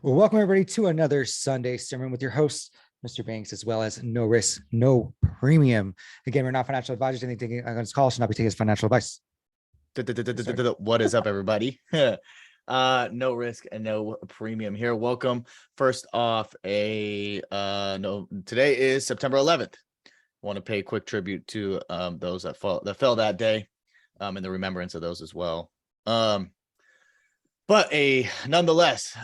Well, welcome everybody to another Sunday sermon with your host, Mr. Banks, as well as No Risk, No Premium. Again, we're not financial advisors. Anything on this call should not be taken as financial advice. What is up, everybody? No risk and no premium here. Welcome. First off, today is September 11th. I want to pay a quick tribute to those that fell that day, and the remembrance of those as well. But nonetheless,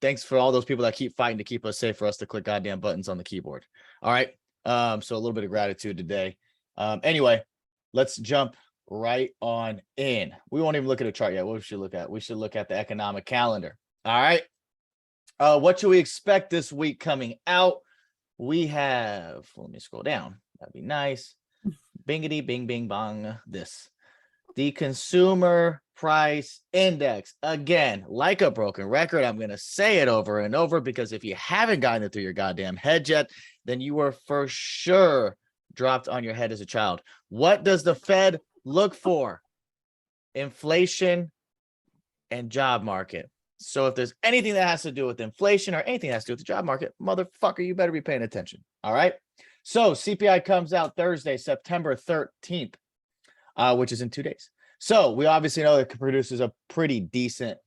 thanks for all those people that keep fighting to keep us safe, for us to click goddamn buttons on the keyboard. All right. So a little bit of gratitude today. Anyway, let's jump right on in. We won't even look at a chart yet. What we should look at? We should look at the economic calendar. All right. What should we expect this week coming out? We have, let me scroll down. That'd be nice. Bingity, bing, bing, bong. The consumer price index. Again, like a broken record, I'm going to say it over and over, because if you haven't gotten it through your goddamn head yet, then you were for sure dropped on your head as a child. What does the Fed look for? Inflation and job market. So if there's anything that has to do with inflation or anything that has to do with the job market, motherfucker, you better be paying attention. All right. So CPI comes out Thursday, September 13th. Which is in 2 days. So we obviously know it produces a pretty decent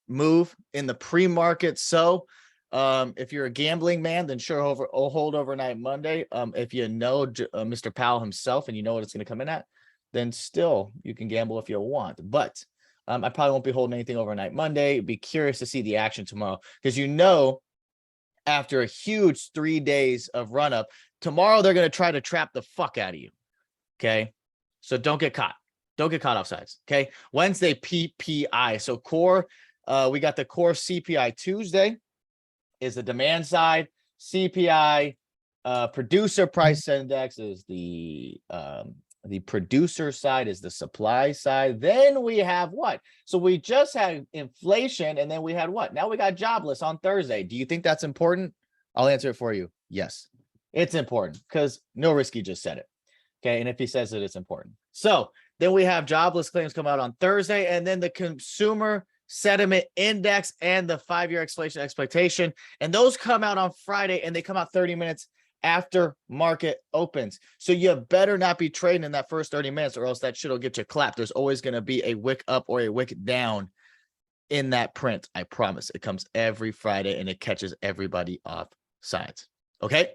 move in the pre-market. So if you're a gambling man, then sure, hold overnight Monday. If you know Mr. Powell himself and you know what it's going to come in at, then still you can gamble if you want. But I probably won't be holding anything overnight Monday. Be curious to see the action tomorrow, because after a huge 3 days of run up, tomorrow they're going to try to trap the fuck out of you. Okay, so don't get caught offsides. Okay, Wednesday PPI. So core, we got the core CPI Tuesday is the demand side. CPI producer price index is the producer side, is the supply side. Then we have what? So we just had inflation, and then we had what? Now we got jobless on Thursday. Do you think that's important? I'll answer it for you. Yes, it's important, because No Risky just said it. Okay, and if he says it, it's important. So then we have jobless claims come out on Thursday, and then the consumer sentiment index and the 5-year inflation expectation. And those come out on Friday, and they come out 30 minutes after market opens. So you better not be trading in that first 30 minutes, or else that shit will get you clapped. There's always going to be a wick up or a wick down in that print. I promise. It comes every Friday, and it catches everybody off sides. Okay.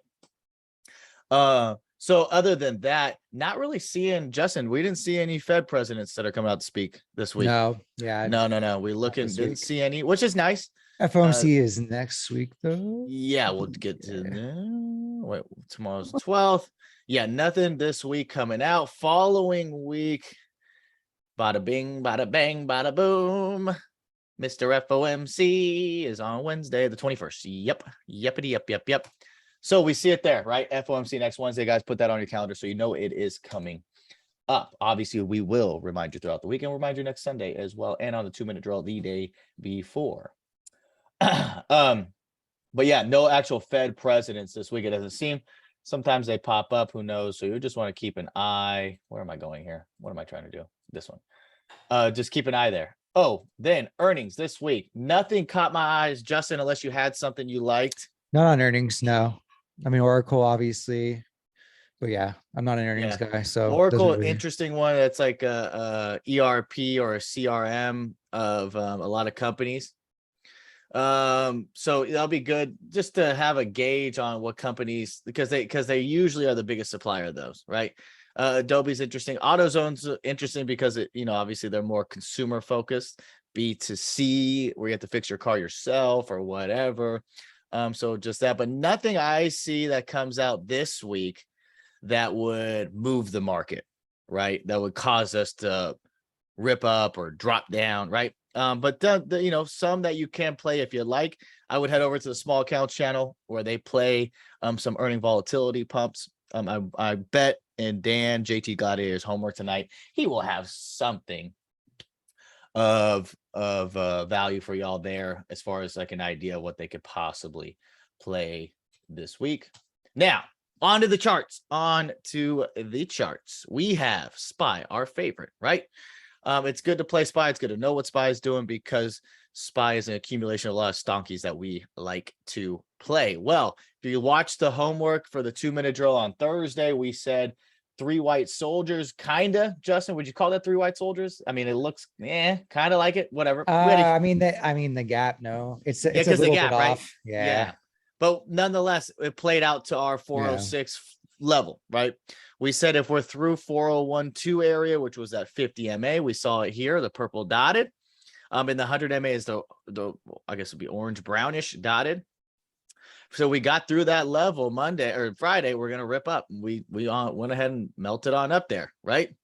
So other than that, not really seeing, Justin, we didn't see any Fed presidents that are coming out to speak this week. No. Yeah. No. We didn't see any, which is nice. FOMC is next week, though. Yeah, we'll get to wait, tomorrow's 12th. Yeah, nothing this week coming out. Following week, bada bing, bada bang, bada boom. Mr. FOMC is on Wednesday, the 21st. Yep. So we see it there, right? FOMC next Wednesday, guys. Put that on your calendar so you know it is coming up. Obviously, we will remind you throughout the week, and remind you next Sunday as well, and on the 2-minute drill the day before. But yeah, no actual Fed presidents this week. It doesn't seem. Sometimes they pop up. Who knows? So you just want to keep an eye. Where am I going here? What am I trying to do? This one. Just keep an eye there. Oh, then earnings this week. Nothing caught my eyes, Justin, unless you had something you liked. Not on earnings, no. I mean, Oracle, obviously, but yeah, I'm not an earnings guy. So Oracle, interesting one. That's like a ERP or a CRM of a lot of companies. So that'll be good just to have a gauge on what companies, because they usually are the biggest supplier of those, right? Adobe's interesting. AutoZone's interesting because obviously they're more consumer focused, B2C, where you have to fix your car yourself or whatever. So just that, but nothing I see that comes out this week that would move the market, right? That would cause us to rip up or drop down, right? But some that you can play if you like. I would head over to the small accounts channel where they play some earning volatility pumps. I bet in Dan JT Gladiator's homework tonight, he will have something of value for y'all there, as far as like an idea of what they could possibly play this week. Now, on to the charts. We have SPY, our favorite, right? It's good to play SPY. It's good to know what SPY is doing because SPY is an accumulation of a lot of stonkies that we like to play. Well, if you watch the homework for the 2-minute drill on Thursday, we said 3 white soldiers, kinda. Justin, would you call that 3 white soldiers? I mean, it looks kind of like it. Whatever. I mean the gap. No, it's a because the little bit gap, right? off. Yeah. Yeah. But nonetheless, it played out to our 406 level, right? We said if we're through 4012 area, which was that 50 MA, we saw it here, the purple dotted. And the 100 MA is the I guess it'd be orange brownish dotted. So we got through that level Monday or Friday. We're gonna rip up. We went ahead and melted on up there, right?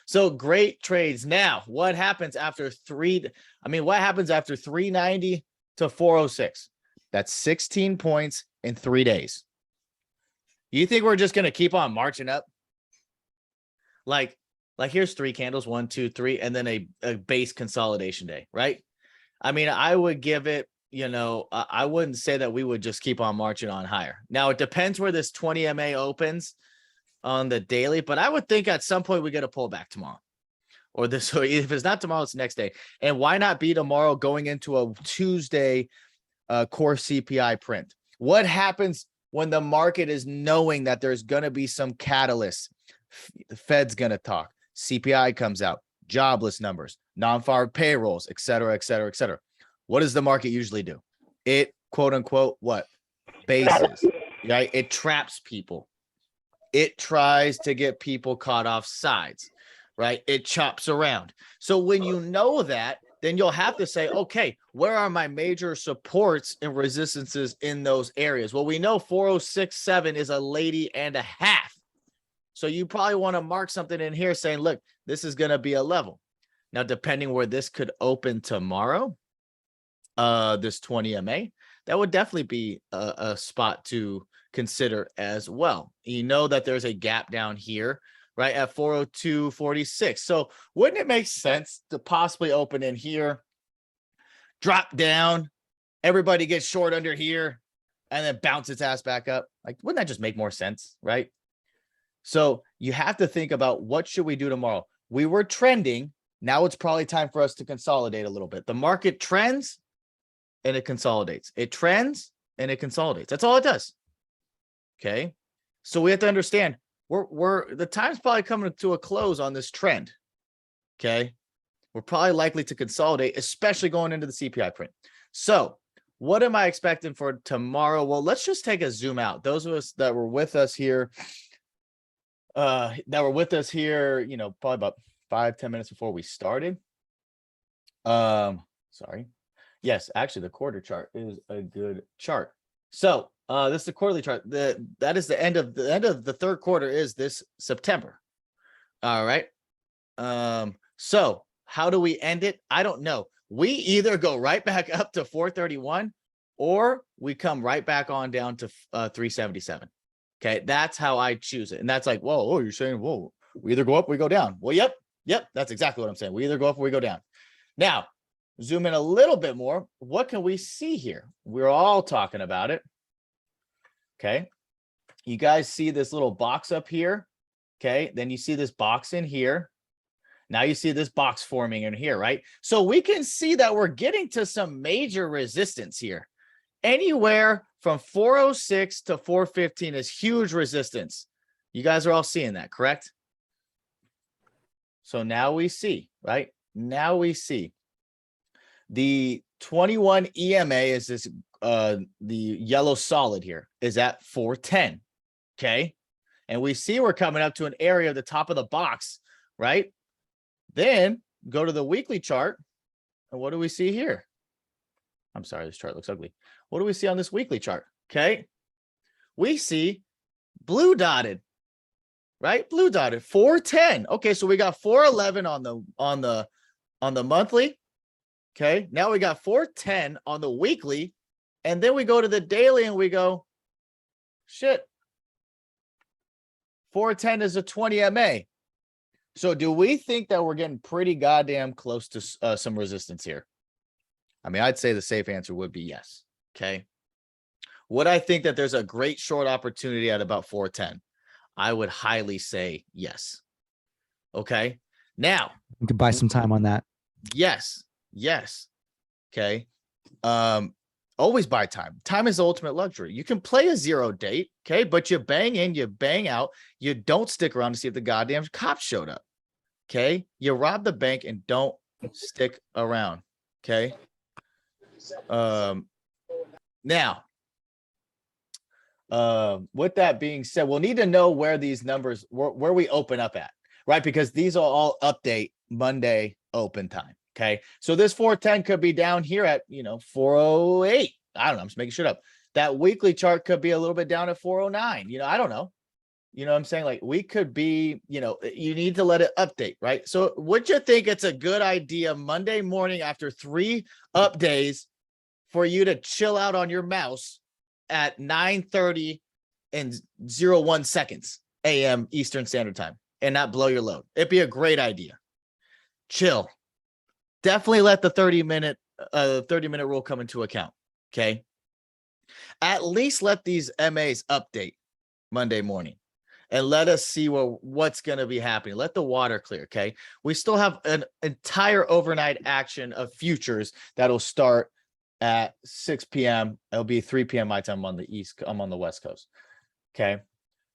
So great trades. Now, what happens after what happens after 390 to 406? That's 16 points in 3 days. You think we're just gonna keep on marching up? Like here's 3 candles, 1, 2, 3, and then a base consolidation day, right? I mean, I would give it, I wouldn't say that we would just keep on marching on higher. Now, it depends where this 20 MA opens on the daily, but I would think at some point we get a pullback tomorrow. Or this, so if it's not tomorrow, it's the next day. And why not be tomorrow going into a Tuesday core CPI print? What happens when the market is knowing that there's going to be some catalyst? The Fed's going to talk. CPI comes out, jobless numbers, non-farm payrolls, et cetera, et cetera, et cetera. What does the market usually do? It, quote unquote, what? Bases, right? It traps people. It tries to get people caught off sides, right? It chops around. So when you know that, then you'll have to say, okay, where are my major supports and resistances in those areas? Well, we know 4067 is a lady and a half. So you probably want to mark something in here saying, look, this is going to be a level. Now, depending where this could open tomorrow, this 20 MA, that would definitely be a spot to consider as well. You know that there's a gap down here, right, at 402.46. So wouldn't it make sense to possibly open in here, drop down, everybody gets short under here, and then bounce its ass back up? Like, wouldn't that just make more sense, right? So you have to think about what should we do tomorrow? We were trending. Now it's probably time for us to consolidate a little bit. The market trends and it consolidates. It trends and it consolidates. That's all it does. Okay. So we have to understand the time's probably coming to a close on this trend. Okay. We're probably likely to consolidate, especially going into the CPI print. So what am I expecting for tomorrow? Well, let's just take a zoom out. Those of us that were with us here, probably about 5-10 minutes before we started. Sorry. Yes, actually the quarter chart is a good chart. So this is the quarterly chart. That is the end of the third quarter is this September. All right. So how do we end it? I don't know. We either go right back up to 431 or we come right back on down to 377. Okay, that's how I choose it. And that's like, whoa, oh, you're saying, whoa, we either go up or we go down. Well, yep, that's exactly what I'm saying. We either go up or we go down. Now, zoom in a little bit more. What can we see here? We're all talking about it. Okay, you guys see this little box up here. Okay, then you see this box in here. Now you see this box forming in here, right? So we can see that we're getting to some major resistance here. Anywhere from 406 to 415 is huge resistance. You guys are all seeing that, correct? So now we see, right? Now we see the 21 EMA is this, the yellow solid here is at 410. Okay. And we see we're coming up to an area of the top of the box, right? Then go to the weekly chart. And what do we see here? I'm sorry, this chart looks ugly. What do we see on this weekly chart? Okay. We see blue dotted, right? Blue dotted 410. Okay. So we got 411 on the monthly. Okay. Now we got 410 on the weekly. And then we go to the daily and we go, shit. 410 is a 20 MA. So do we think that we're getting pretty goddamn close to some resistance here? I mean, I'd say the safe answer would be yes. Okay. Would I think that there's a great short opportunity at about 410? I would highly say yes. Okay. Now, You can buy some time on that. yes. Okay. Always buy time. Time is the ultimate luxury. You can play a zero date, okay, but you bang in, you bang out. You don't stick around to see if the goddamn cops showed up. Okay. You rob the bank and don't stick around. Okay. Now, with that being said, we'll need to know where these numbers, where we open up at, right? Because these will all update Monday open time. Okay. So this 410 could be down here at, 408. I don't know. I'm just making shit up. That weekly chart could be a little bit down at 409. I don't know. You know what I'm saying? Like we could be, you need to let it update, right? So would you think it's a good idea Monday morning after 3 up days for you to chill out on your mouse at 9:30 and 01 seconds a.m. Eastern Standard Time and not blow your load? It'd be a great idea. Chill. Definitely let the 30-minute rule come into account. Okay. At least let these MAs update Monday morning and let us see what's going to be happening. Let the water clear. Okay. We still have an entire overnight action of futures that'll start at 6 p.m. It'll be 3 p.m. my time on the East. I'm on the West Coast. Okay.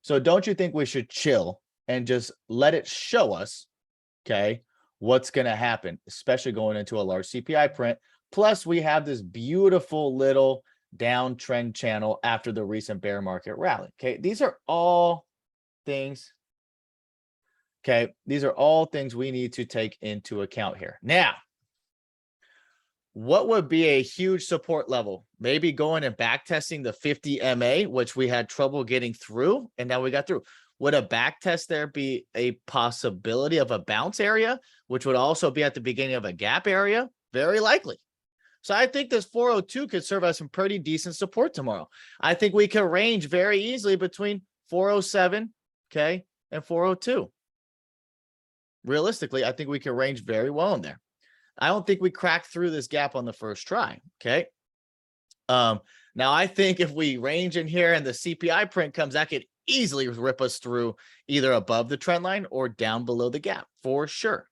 So don't you think we should chill and just let it show us, okay, what's going to happen, especially going into a large CPI print. Plus, we have this beautiful little downtrend channel after the recent bear market rally. Okay. These are all things. Okay. These are all things we need to take into account here. Now, what would be a huge support level? Maybe going and back testing the 50 MA, which we had trouble getting through, and now we got through. Would a back test there be a possibility of a bounce area, which would also be at the beginning of a gap area? Very likely. So I think this 402 could serve as some pretty decent support tomorrow. I think we can range very easily between 407, okay, and 402. Realistically, I think we can range very well in there. I don't think we cracked through this gap on the first try. Okay. Now I think if we range in here and the CPI print comes, that could easily rip us through either above the trend line or down below the gap for sure.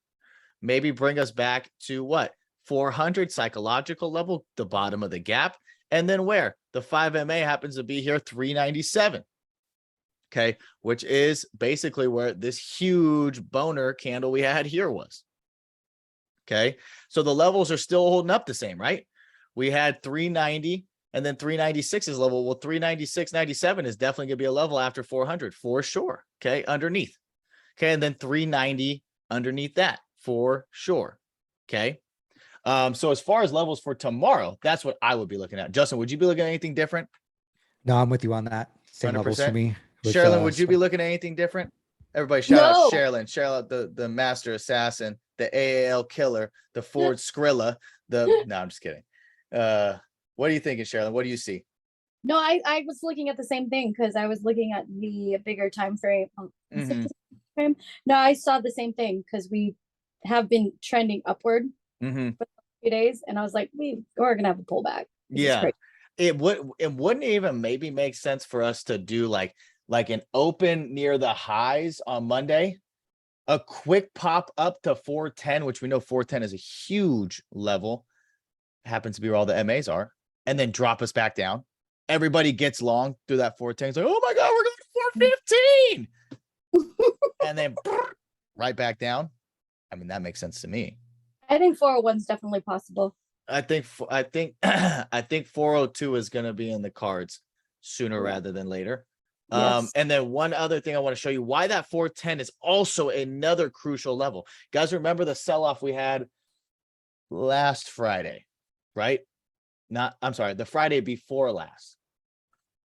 Maybe bring us back to what? 400 psychological level, the bottom of the gap. And then where? The 5 MA happens to be here, 397. Okay. Which is basically where this huge boner candle we had here was. Okay. So the levels are still holding up the same, right? We had 390 and then 396 is level. Well, 396.97 is definitely going to be a level after 400 for sure. Okay. Underneath. Okay. And then 390 underneath that for sure. Okay. So as far as levels for tomorrow, that's what I would be looking at. Justin, would you be looking at anything different? No, I'm with you on that. Same levels for me. Sherilyn, would you be looking at anything different? Everybody shout out Sherilyn. Shout out the master assassin, the AAL killer, the Ford Skrilla, no, I'm just kidding. What are you thinking, Sherilyn? What do you see? No, I was looking at the same thing because I was looking at the bigger time frame. No, I saw the same thing because we have been trending upward for a few days, and I was like, we're gonna have a pullback. Yeah, it wouldn't even maybe make sense for us to do like an open near the highs on Monday, a quick pop up to 410, which we know 410 is a huge level, happens to be where all the MAs are, and then drop us back down. Everybody gets long through that 410. It's like, oh my God, we're going to 415. And then right back down. I mean, that makes sense to me. I think 401 is definitely possible. I think 402 is going to be in the cards sooner rather than later. Yes. And then one other thing I want to show you why that 410 is also another crucial level. Guys, remember the sell-off we had last Friday, right? The Friday before last.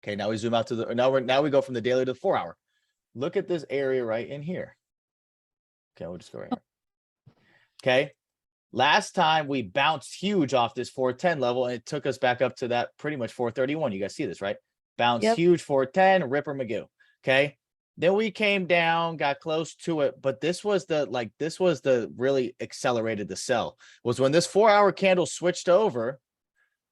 Okay, now we zoom out to now we go from the daily to the 4 hour. Look at this area right in here. Okay, we'll just go right here. Okay. Last time we bounced huge off this 410 level and it took us back up to that pretty much 431. You guys see this, right? Bounce huge 410, Ripper Magoo. Okay. Then we came down, got close to it, but this was the really accelerated the sell was when this 4 hour candle switched over,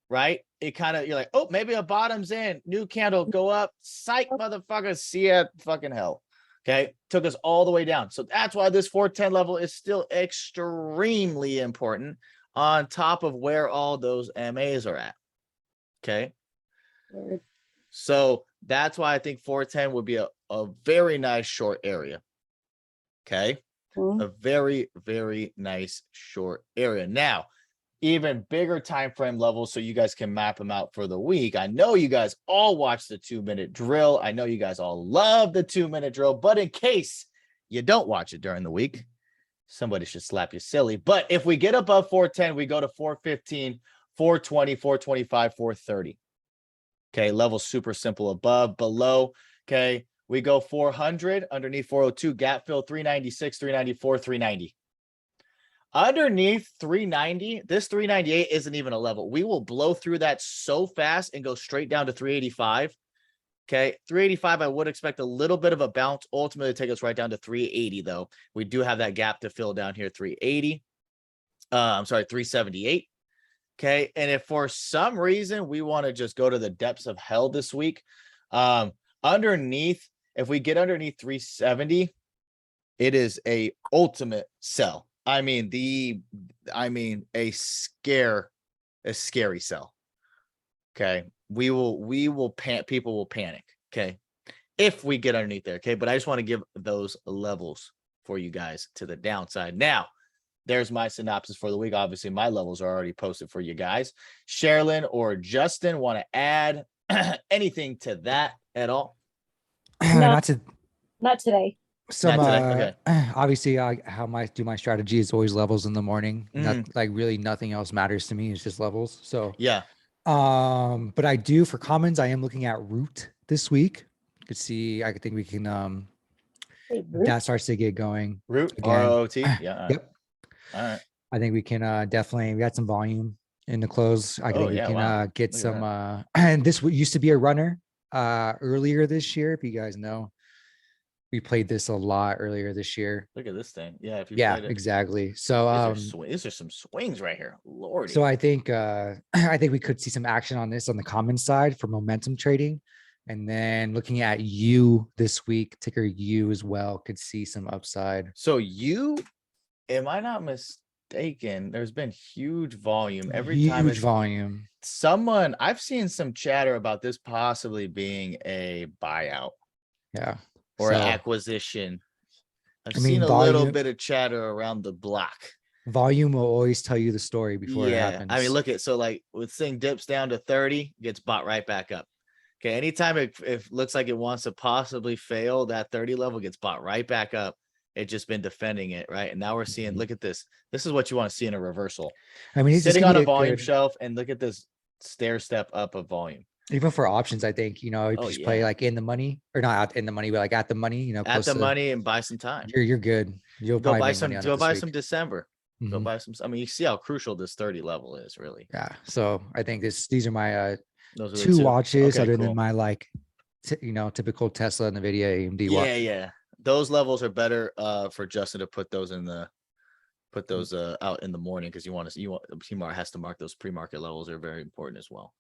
right? It kind of, you're like, oh, maybe a bottom's in, new candle, go up, psych, motherfuckers, see ya, fucking hell. Okay. Took us all the way down. So that's why this 410 level is still extremely important on top of where all those MAs are at. Okay. Word. So that's why I think 410 would be a very nice short area. Okay. Mhm. A very, very nice short area. Now, even bigger time frame levels so you guys can map them out for the week. I know you guys all watch the 2-minute drill. I know you guys all love the 2-minute drill, but in case you don't watch it during the week, somebody should slap you silly. But if we get above 410, we go to 415, 420, 425, 430. Okay, level super simple above, below. Okay, we go 400 underneath 402, gap fill 396, 394, 390. Underneath 390, this 398 isn't even a level. We will blow through that so fast and go straight down to 385. Okay, 385, I would expect a little bit of a bounce, ultimately take us right down to 380, though. We do have that gap to fill down here, 380. I'm sorry, 378. Okay, and if for some reason we want to just go to the depths of hell this week, underneath, if we get underneath 370, it is a ultimate sell. I mean, a scary sell. Okay. People will panic. Okay. If we get underneath there. Okay. But I just want to give those levels for you guys to the downside. Now, there's my synopsis for the week. Obviously, my levels are already posted for you guys. Sherilyn or Justin want to add anything to that at all? No. Not to Not today. some Not today? obviously how my strategy is always levels in the morning. Like really nothing else matters to me. It's just levels. So Yeah. but I do for commons, I am looking at root this week. You could see, I think we can Wait, Root? that starts to get going. Root, Again. ROT. Yeah. Yep. All right. I think we can definitely, we got some volume in the close. I think we can get Look at some and this used to be a runner earlier this year, if you guys know. We played this a lot earlier this year. Look at this thing. Yeah, if you Yeah, played it. exactly. So These are some swings right here. Lordy. so I think we could see some action on this on the common side for momentum trading. And then looking at you this week, ticker U as well, could see some upside. So am I not mistaken? There's been huge volume every time. Huge volume. I've seen some chatter about this possibly being a buyout. Yeah. Or an acquisition. I've I mean, seen a little bit of chatter around the block. Volume will always tell you the story before it happens. I mean, look at, so like with thing dips down to 30, gets bought right back up. Okay, anytime it looks like it wants to possibly fail, that 30 level gets bought right back up. It's just been defending it, right? And now we're seeing, look at this. This is what you want to see in a reversal. I mean, it's sitting on a volume shelf, and look at this stair step up of volume. Even for options, I think, you just play like in the money, or not out in the money, but like at the money, at the money, and buy some time. You're good. You'll go buy some. Go buy some December. Go buy some. I mean, you see how crucial this 30 level is, really. Yeah. So I think these are my those are two watches, other than my like, typical Tesla and NVIDIA AMD watch. Yeah. Those levels are better for Justin to put those out in the morning, because P-Mar has to mark those pre-market levels are very important as well.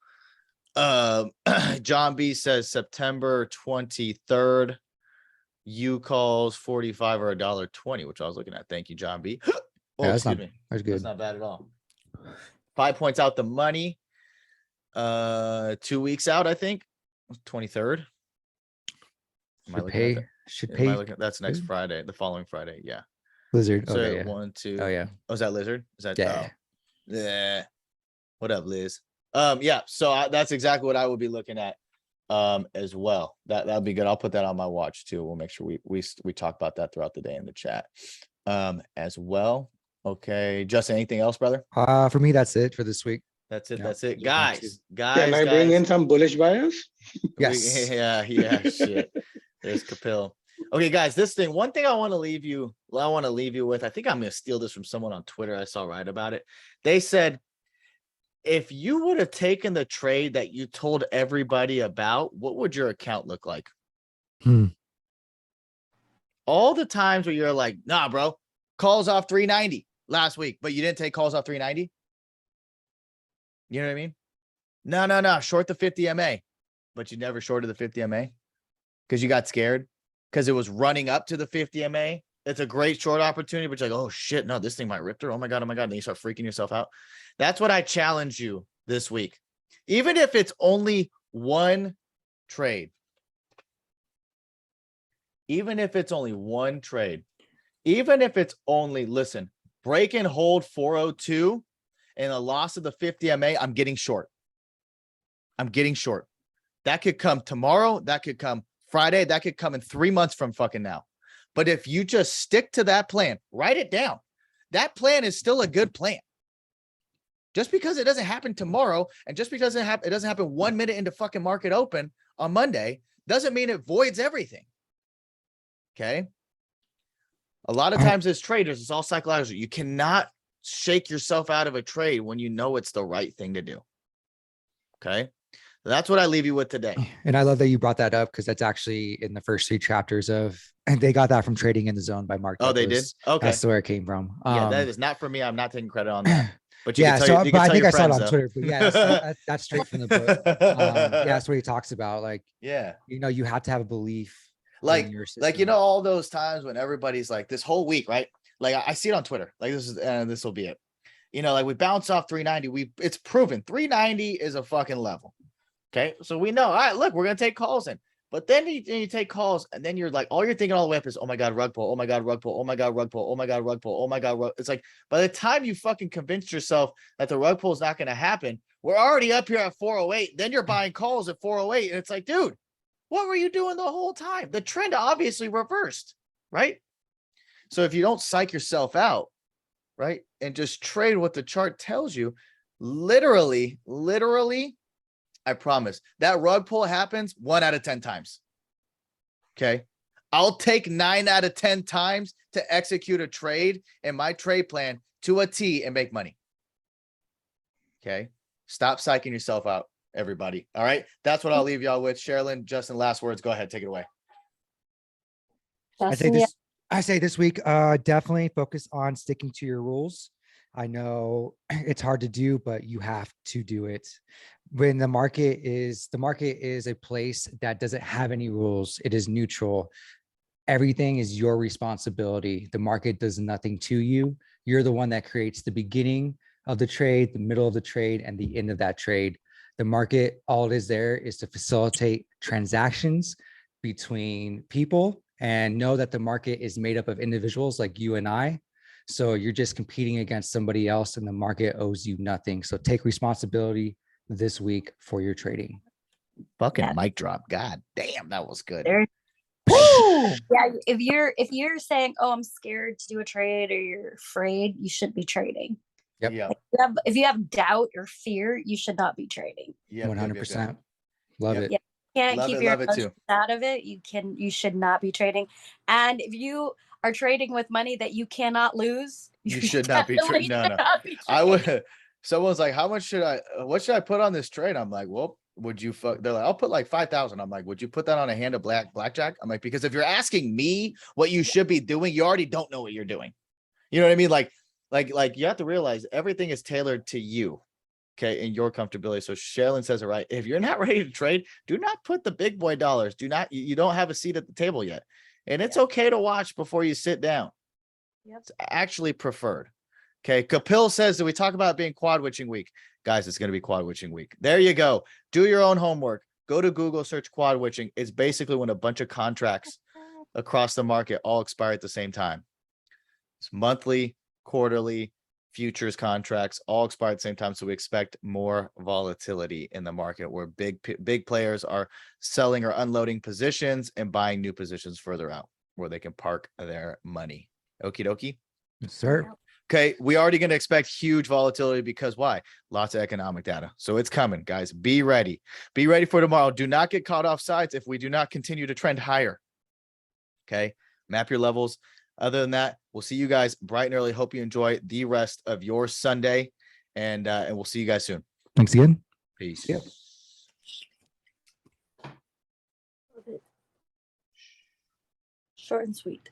John B says September 23rd. You calls 45 or $1.20, which I was looking at. Thank you, John B. That's good. That's not bad at all. 5 points out the money. 2 weeks out, I think. 23rd. Should pay. That's next Friday, the following Friday. Yeah. Lizard. So okay, 1, 2. Oh yeah. Oh, is that Lizard? Is that yeah? What up, Liz? Yeah. So that's exactly what I would be looking at as well. That'd be good. I'll put that on my watch too. We'll make sure we talk about that throughout the day in the chat as well. Okay, Justin, anything else, brother? For me, that's it for this week. That's it, guys. Can I bring in some bullish buyers? Yes. Yeah. Shit. There's Kapil. Okay, guys, one thing I want to leave you with. I think I'm going to steal this from someone on Twitter. I saw right about it. They said, if you would have taken the trade that you told everybody about, what would your account look like? All the times where you're like, nah, bro, calls off 390 last week, but you didn't take calls off 390. You know what I mean? No. Short the 50 MA, but you never shorted the 50 MA because you got scared. because it was running up to the 50 MA. It's a great short opportunity, but you're like, oh shit, no, this thing might rip through. Oh my God. And then you start freaking yourself out. That's what I challenge you this week. Even if it's only one trade. Even if it's only one trade. Even if it's only, listen, break and hold 402 and a loss of the 50 MA, I'm getting short. I'm getting short. That could come tomorrow. That could come Friday. That could come in 3 months from fucking now. But if you just stick to that plan, write it down. That plan is still a good plan. Just because it doesn't happen tomorrow and just because it doesn't happen 1 minute into fucking market open on Monday doesn't mean it voids everything. Okay. A lot of times as traders, it's all psychological. You cannot shake yourself out of a trade when you know it's the right thing to do. Okay. That's what I leave you with today. And I love that you brought that up because that's actually in the first 3 chapters of, and they got that from Trading in the Zone by Mark Oh, Douglas. they did? Okay. That's where it came from. Yeah, that is not for me. I'm not taking credit on that. But you yeah, can tell so you but I can think tell I saw it on though. Twitter. But yeah, that's straight from the book. Yeah, that's what he talks about. Like, yeah, you have to have a belief. like in your all those times when everybody's like this whole week, right? Like I see it on Twitter. Like this will be it. Like we bounce off 390. It's proven 390 is a fucking level. Okay, so we know. All right, look, we're gonna take calls in. But then you take calls, and then you're like, all you're thinking all the way up is, oh my God, rug pull, oh my God, rug pull, oh my God, rug pull, oh my God, rug pull, oh my God, rug. It's like by the time you fucking convinced yourself that the rug pull is not gonna happen, we're already up here at 408. Then you're buying calls at 408, and it's like, dude, what were you doing the whole time? The trend obviously reversed, right? So if you don't psych yourself out, right, and just trade what the chart tells you, literally, I promise that rug pull happens 1 out of 10 times. Okay. I'll take 9 out of 10 times to execute a trade in my trade plan to a T and make money. Okay. Stop psyching yourself out, everybody. All right. That's what I'll leave y'all with. Sherilyn, Justin, last words. Go ahead. Take it away. I say this week, definitely focus on sticking to your rules. I know it's hard to do, but you have to do it. When the market is a place that doesn't have any rules, it is neutral. Everything is your responsibility. The market does nothing to you. You're the one that creates the beginning of the trade, the middle of the trade, and the end of that trade. The market, all it is there is to facilitate transactions between people, and know that the market is made up of individuals like you and I. So you're just competing against somebody else and the market owes you nothing. So take responsibility this week for your trading. Fucking mic drop. God damn, that was good. Yeah, if you're saying, oh, I'm scared to do a trade or you're afraid, you should be trading. Yep. Yeah. Like if you have doubt or fear, you should not be trading. Yeah. 100%. Love it. Yeah. Can't Love keep it, your love it emotions out of it. You should not be trading. And if you are trading with money that you cannot lose, you should not be trading. No. I would. Someone's like, what should I put on this trade? I'm like, well, would you they're like, I'll put like 5,000. I'm like, would you put that on a hand of blackjack? I'm like, because if you're asking me what you should be doing, you already don't know what you're doing. You know what I mean? Like you have to realize everything is tailored to you. Okay. And your comfortability. So Sherilyn says it right. If you're not ready to trade, do not put the big boy dollars. You don't have a seat at the table yet. And it's okay to watch before you sit down. Yep. It's actually preferred. Okay. Kapil says that we talk about being quad witching week. Guys, it's going to be quad witching week. There you go. Do your own homework. Go to Google, search quad witching. It's basically when a bunch of contracts across the market all expire at the same time. It's monthly, quarterly, futures contracts all expire at the same time. So we expect more volatility in the market where big players are selling or unloading positions and buying new positions further out where they can park their money. Okie dokie. Yes, sir. Okay, we already going to expect huge volatility because why? Lots of economic data. So it's coming, guys. Be ready. Be ready for tomorrow. Do not get caught off sides if we do not continue to trend higher. Okay, map your levels. Other than that, we'll see you guys bright and early. Hope you enjoy the rest of your Sunday, and we'll see you guys soon. Thanks again. Peace. Yep. Short and sweet.